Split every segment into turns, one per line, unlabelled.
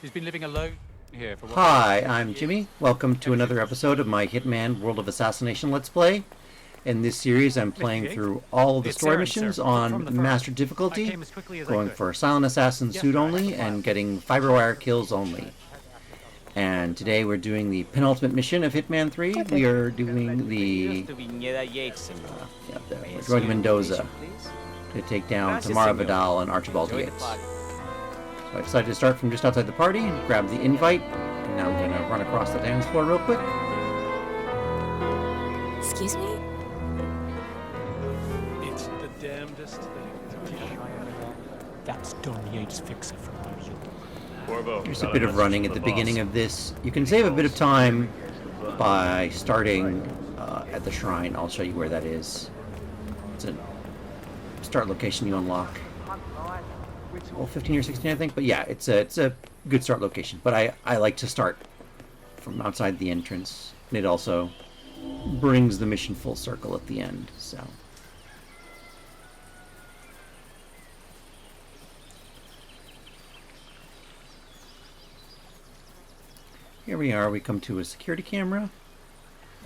He's been living alone here for
Hi, I'm Jimmy. Welcome to another episode of my Hitman World of Assassination Let's Play. In this series, I'm playing through all of the story missions on Master difficulty, going for Silent Assassin suit only, and getting Fiberwire kills only. And today we're doing the penultimate mission of Hitman 3. We are doing the... we're going to Mendoza to take down Tamara Vidal and Archibald Yates. So I decided to start from just outside the party and grab the invite. And now I'm going to run across the dance floor real quick.
Excuse me?
It's the damnedest thing.
That's Don Yates' fixer from New York.
There's a bit of running at the beginning of this. You can save a bit of time by starting at the shrine. I'll show you where that is. It's a start location you unlock. Well, 15 or 16, I think. But yeah, it's a good start location. But I like to start from outside the entrance. And it also brings the mission full circle at the end. So. Here we are. We come to a security camera.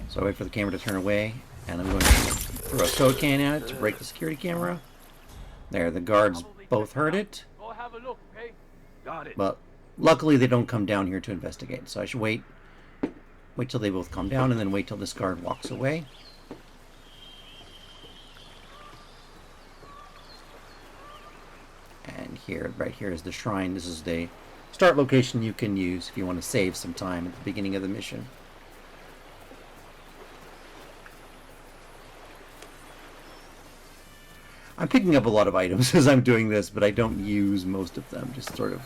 So I wait for the camera to turn away. And I'm going to throw a code can at it to break the security camera. There, the guards both heard it.
Go have a look, okay? Got it.
But luckily they don't come down here to investigate. So I should wait till they both calm down and then wait till this guard walks away. And here, right here is the shrine. This is the start location you can use if you want to save some time at the beginning of the mission. I'm picking up a lot of items as I'm doing this, but I don't use most of them. Just sort of,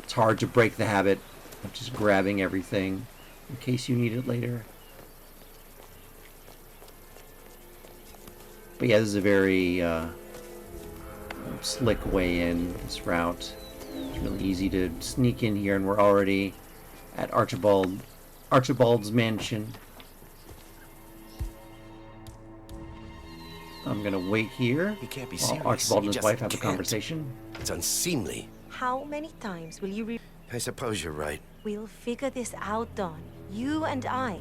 it's hard to break the habit of just grabbing everything in case you need it later. But yeah, this is a very slick way in, this route. It's really easy to sneak in here, and we're already at Archibald's mansion. I'm gonna wait here
You can't be
while
serious.
Archibald
You
and his
just
wife have a
can't.
conversation.
It's unseemly.
How many times will you
I suppose you're right.
We'll figure this out, Don. You and I.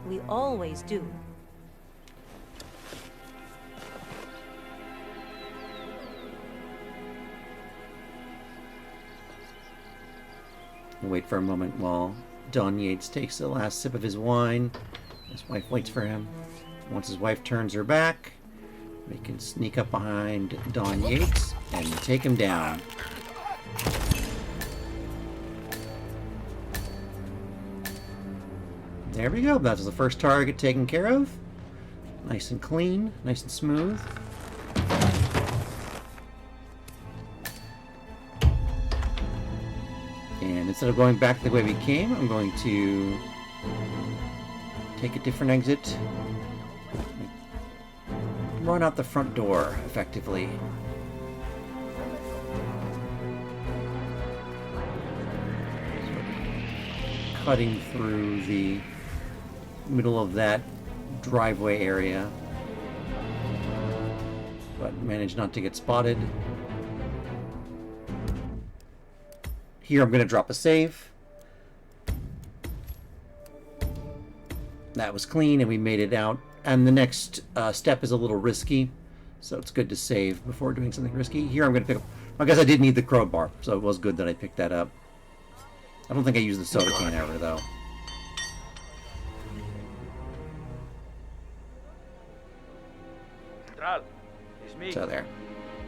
We always do.
Wait for a moment while Don Yates takes the last sip of his wine. His wife waits for him. Once his wife turns her back, we can sneak up behind Don Yates and take him down. There we go. That's the first target taken care of. Nice and clean, nice and smooth. And instead of going back the way we came, I'm going to take a different exit. Run out the front door, effectively. Cutting through the middle of that driveway area. But managed not to get spotted. Here I'm going to drop a save. That was clean and we made it out. And the next step is a little risky, so it's good to save before doing something risky. Here I'm going to pick up... I guess I did need the crowbar, so it was good that I picked that up. I don't think I used the soda can ever, though. So there.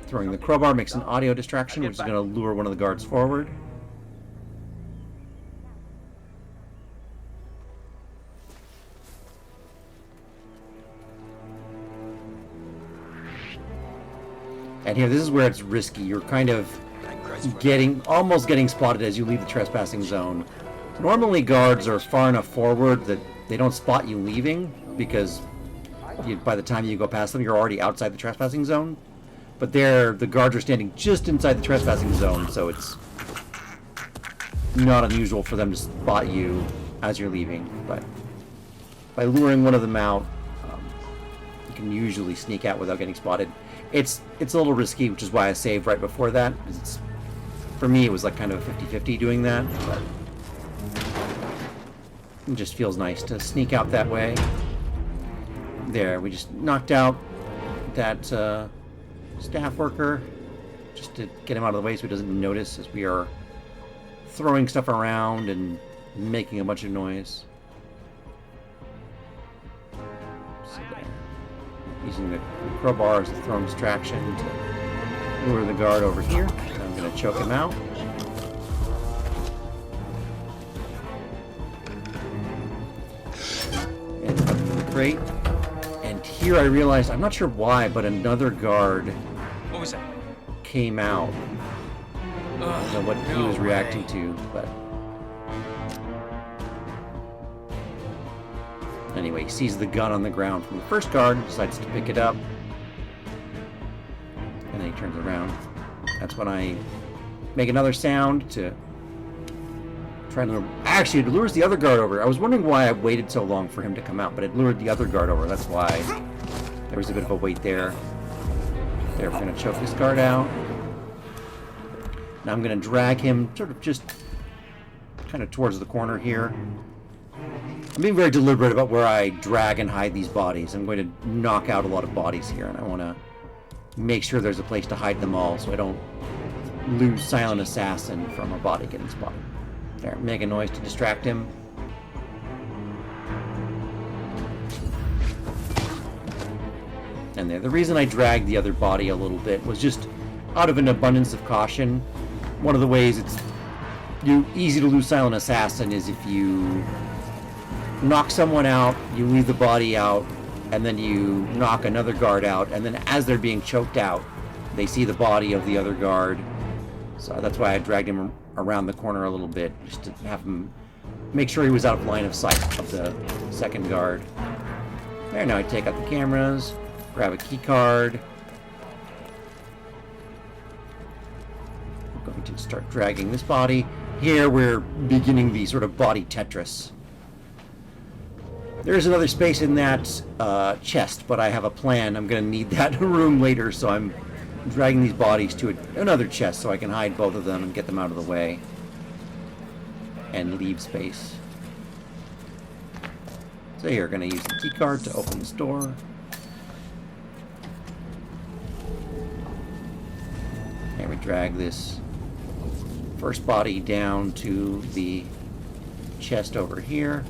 Throwing the crowbar makes an audio distraction, which is going to lure one of the guards forward. And here, this is where it's risky. You're kind of almost getting spotted as you leave the trespassing zone. Normally, guards are far enough forward that they don't spot you leaving, because by the time you go past them, you're already outside the trespassing zone. But there, the guards are standing just inside the trespassing zone, so it's not unusual for them to spot you as you're leaving. But by luring one of them out, you can usually sneak out without getting spotted. It's a little risky, which is why I saved right before that. It's For me, it was like kind of a 50-50 doing that, but it just feels nice to sneak out that way. There, we just knocked out that staff worker just to get him out of the way so he doesn't notice as we are throwing stuff around and making a bunch of noise. So there. Using the crowbar as a throwing distraction to lure the guard over here. I'm going to choke him out. And up to the crate. And here I realized, I'm not sure why, but another guard
What was that?
came out. I don't know what he was reacting to, but anyway, he sees the gun on the ground from the first guard, decides to pick it up, and then he turns around. That's when I make another sound to try to... Actually, it lures the other guard over. I was wondering why I waited so long for him to come out, but it lured the other guard over. That's why there was a bit of a wait there. There, we're going to choke this guard out. Now I'm going to drag him sort of just kind of towards the corner here. I'm being very deliberate about where I drag and hide these bodies. I'm going to knock out a lot of bodies here, and I want to make sure there's a place to hide them all so I don't lose Silent Assassin from a body getting spotted. There, make a noise to distract him. And there, the reason I dragged the other body a little bit was just out of an abundance of caution. One of the ways it's easy to lose Silent Assassin is if you knock someone out, you leave the body out, and then you knock another guard out, and then as they're being choked out, they see the body of the other guard. So that's why I dragged him around the corner a little bit, just to have him make sure he was out of line of sight of the second guard. There, now I take out the cameras, grab a key card. I'm going to start dragging this body. Here we're beginning the sort of body Tetris. There is another space in that chest, but I have a plan. I'm going to need that room later, so I'm dragging these bodies to another chest so I can hide both of them and get them out of the way and leave space. So here, going to use the key card to open this door. And we drag this first body down to the chest over here.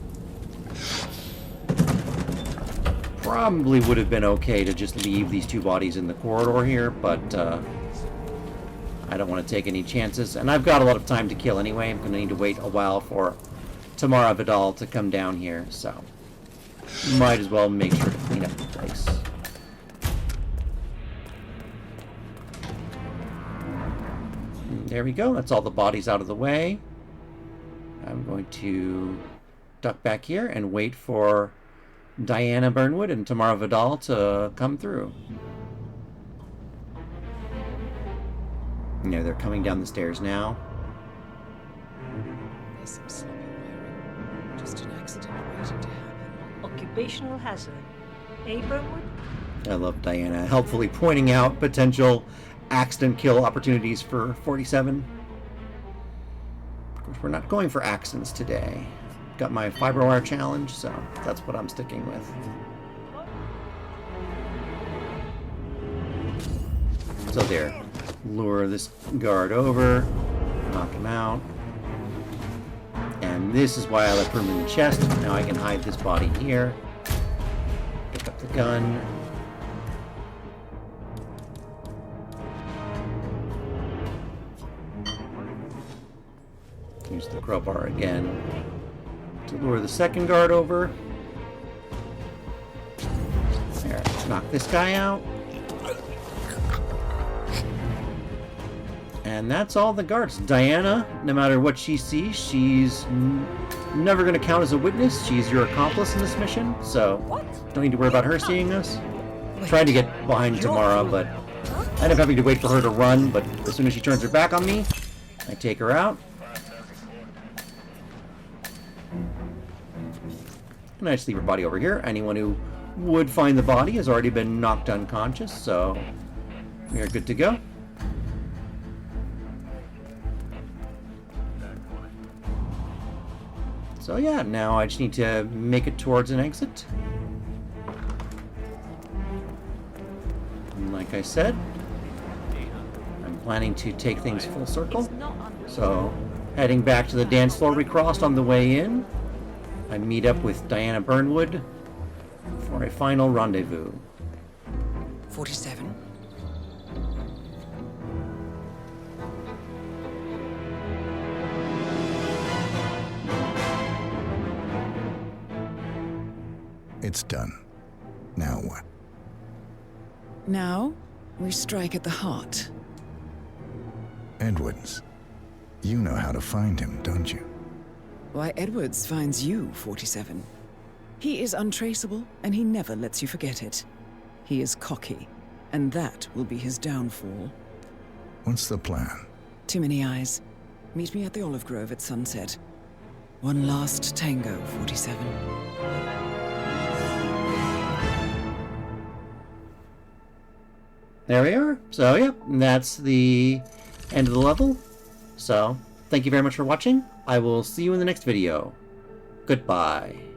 Probably would have been okay to just leave these two bodies in the corridor here, but I don't want to take any chances. And I've got a lot of time to kill anyway. I'm going to need to wait a while for Tamara Vidal to come down here, so might as well make sure to clean up the place. And there we go. That's all the bodies out of the way. I'm going to duck back here and wait for Diana Burnwood and Tamara Vidal to come through. Yeah, they're coming down the stairs now.
There's some sloppy wearing. Just an accident waiting to happen.
Occupational hazard. Eh, Burnwood?
I love Diana helpfully pointing out potential accident kill opportunities for 47. Of course, we're not going for accidents today. Got my Fiberwire challenge, so that's what I'm sticking with. So there, lure this guard over, knock him out. And this is why I left room in the chest. Now I can hide this body here. Pick up the gun. Use the crowbar again to lure the second guard over. There, let's knock this guy out. And that's all the guards. Diana, no matter what she sees, she's never going to count as a witness. She's your accomplice in this mission, so don't need to worry about her seeing us. Tried to get behind Tamara, but I ended up having to wait for her to run, but as soon as she turns her back on me, I take her out. And I just leave her body over here. Anyone who would find the body has already been knocked unconscious, so we are good to go. So yeah, now I just need to make it towards an exit. And like I said, I'm planning to take things full circle. So, heading back to the dance floor we crossed on the way in, I meet up with Diana Burnwood for a final rendezvous.
47.
It's done. Now what?
Now, we strike at the heart.
Edwards. You know how to find him, don't you?
Why, Edwards finds you, 47. He is untraceable, and he never lets you forget it. He is cocky, and that will be his downfall.
What's the plan?
Too many eyes. Meet me at the olive grove at sunset. One last tango, 47.
There we are. So, yeah, that's the end of the level. So, thank you very much for watching. I will see you in the next video. Goodbye.